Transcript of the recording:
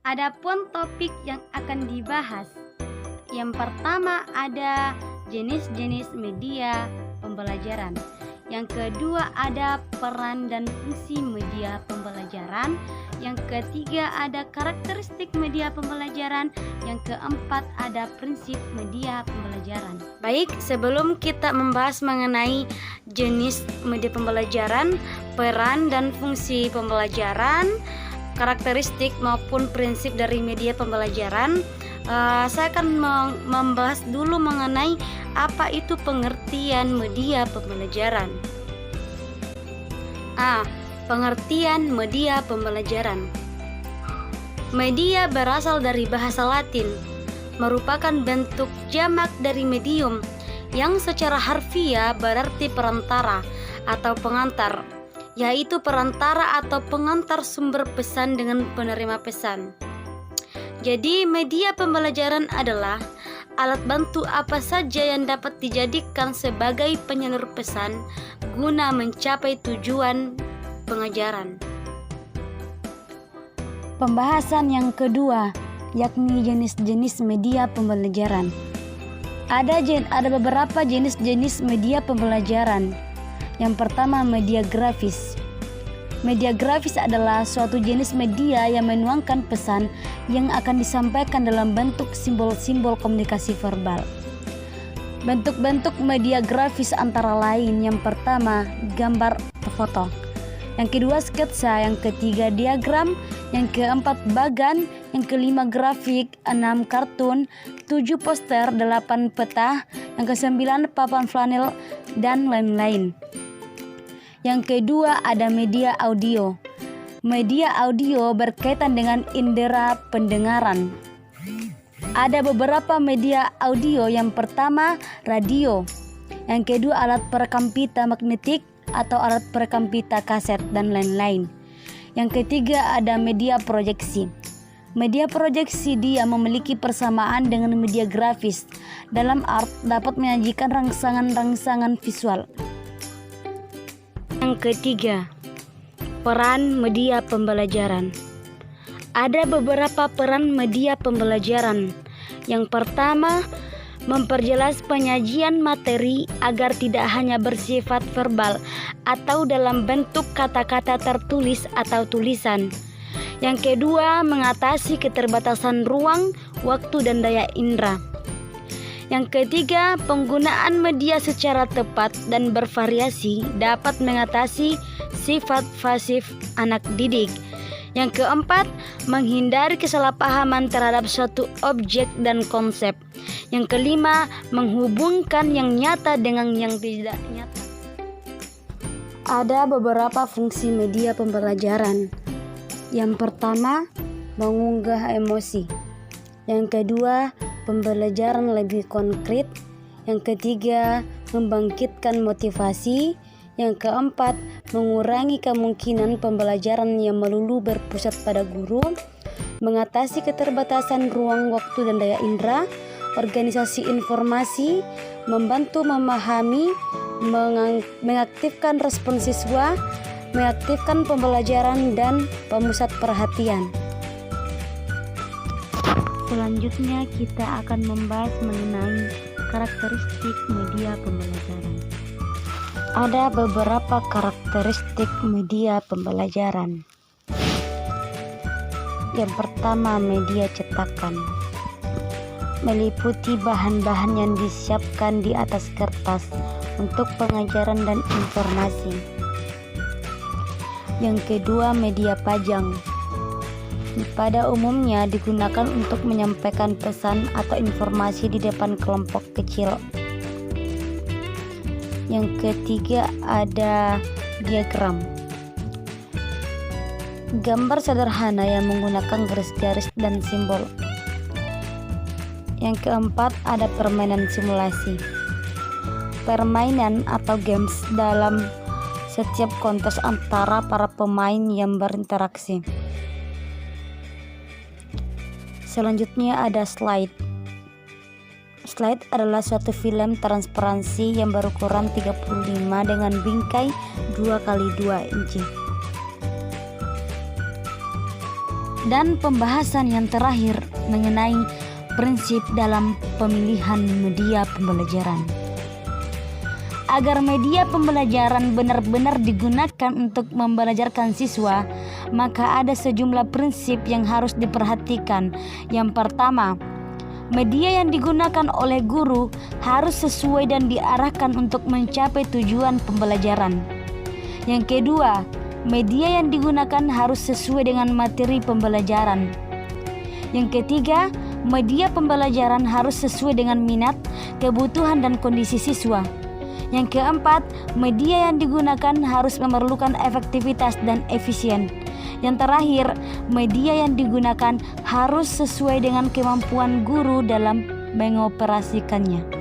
Adapun topik yang akan dibahas, yang pertama ada jenis-jenis media pembelajaran. Yang kedua ada peran dan fungsi media pembelajaran. Yang ketiga ada karakteristik media pembelajaran. Yang keempat ada prinsip media pembelajaran. Baik, sebelum kita membahas mengenai jenis media pembelajaran, peran dan fungsi pembelajaran, karakteristik maupun prinsip dari media pembelajaran, saya akan membahas dulu mengenai apa itu pengertian media pembelajaran. Pengertian media pembelajaran. Media berasal dari bahasa Latin, merupakan bentuk jamak dari medium yang secara harfiah berarti perantara atau pengantar, yaitu perantara atau pengantar sumber pesan dengan penerima pesan. Jadi media pembelajaran adalah alat bantu apa saja yang dapat dijadikan sebagai penyalur pesan guna mencapai tujuan pengajaran. Pembahasan yang kedua, yakni jenis-jenis media pembelajaran. Ada beberapa jenis-jenis media pembelajaran. Yang pertama, media grafis. Media grafis adalah suatu jenis media yang menuangkan pesan yang akan disampaikan dalam bentuk simbol-simbol komunikasi verbal. Bentuk-bentuk media grafis antara lain, yang pertama, gambar atau foto. Yang kedua, sketsa. Yang ketiga, diagram. Yang keempat, bagan. Yang kelima, grafik. 6, kartun. 7, poster. 8, peta. Yang kesembilan, papan flanel, dan lain-lain. Yang kedua ada media audio. Media audio berkaitan dengan indera pendengaran. Ada beberapa media audio. Yang pertama radio. Yang kedua alat perekam pita magnetik atau alat perekam pita kaset dan lain-lain. Yang ketiga ada media proyeksi. Media proyeksi dia memiliki persamaan dengan media grafis dalam art dapat menyajikan rangsangan-rangsangan visual. Yang ketiga, peran media pembelajaran. Ada beberapa peran media pembelajaran. Yang pertama, memperjelas penyajian materi agar tidak hanya bersifat verbal atau dalam bentuk kata-kata tertulis atau tulisan. Yang kedua, mengatasi keterbatasan ruang, waktu, dan daya indera. Yang ketiga, penggunaan media secara tepat dan bervariasi dapat mengatasi sifat pasif anak didik. Yang keempat, menghindari kesalahpahaman terhadap suatu objek dan konsep. Yang kelima, menghubungkan yang nyata dengan yang tidak nyata. Ada beberapa fungsi media pembelajaran. Yang pertama, mengunggah emosi. Yang kedua, pembelajaran lebih konkret. Yang ketiga, membangkitkan motivasi. Yang keempat, mengurangi kemungkinan pembelajaran yang melulu berpusat pada guru, mengatasi keterbatasan ruang, waktu, dan daya indera, organisasi informasi, membantu memahami, mengaktifkan respon siswa, mengaktifkan pembelajaran, dan pemusat perhatian. Selanjutnya kita akan membahas mengenai karakteristik media pembelajaran. Ada beberapa karakteristik media pembelajaran. Yang pertama, media cetakan. Meliputi bahan-bahan yang disiapkan di atas kertas untuk pengajaran dan informasi. Yang kedua, media pajang. Pada umumnya digunakan untuk menyampaikan pesan atau informasi di depan kelompok kecil. Yang ketiga ada diagram. Gambar sederhana yang menggunakan garis-garis dan simbol. Yang keempat ada permainan simulasi. Permainan atau games dalam setiap kontes antara para pemain yang berinteraksi. Selanjutnya ada slide. Slide adalah suatu film transparansi yang berukuran 35 dengan bingkai 2x2 inci. Dan pembahasan yang terakhir mengenai prinsip dalam pemilihan media pembelajaran. Agar media pembelajaran benar-benar digunakan untuk membelajarkan siswa, maka ada sejumlah prinsip yang harus diperhatikan. Yang pertama, media yang digunakan oleh guru harus sesuai dan diarahkan untuk mencapai tujuan pembelajaran. Yang kedua, media yang digunakan harus sesuai dengan materi pembelajaran. Yang ketiga, media pembelajaran harus sesuai dengan minat, kebutuhan, dan kondisi siswa. Yang keempat, media yang digunakan harus memerlukan efektivitas dan efisien. Yang terakhir, media yang digunakan harus sesuai dengan kemampuan guru dalam mengoperasikannya.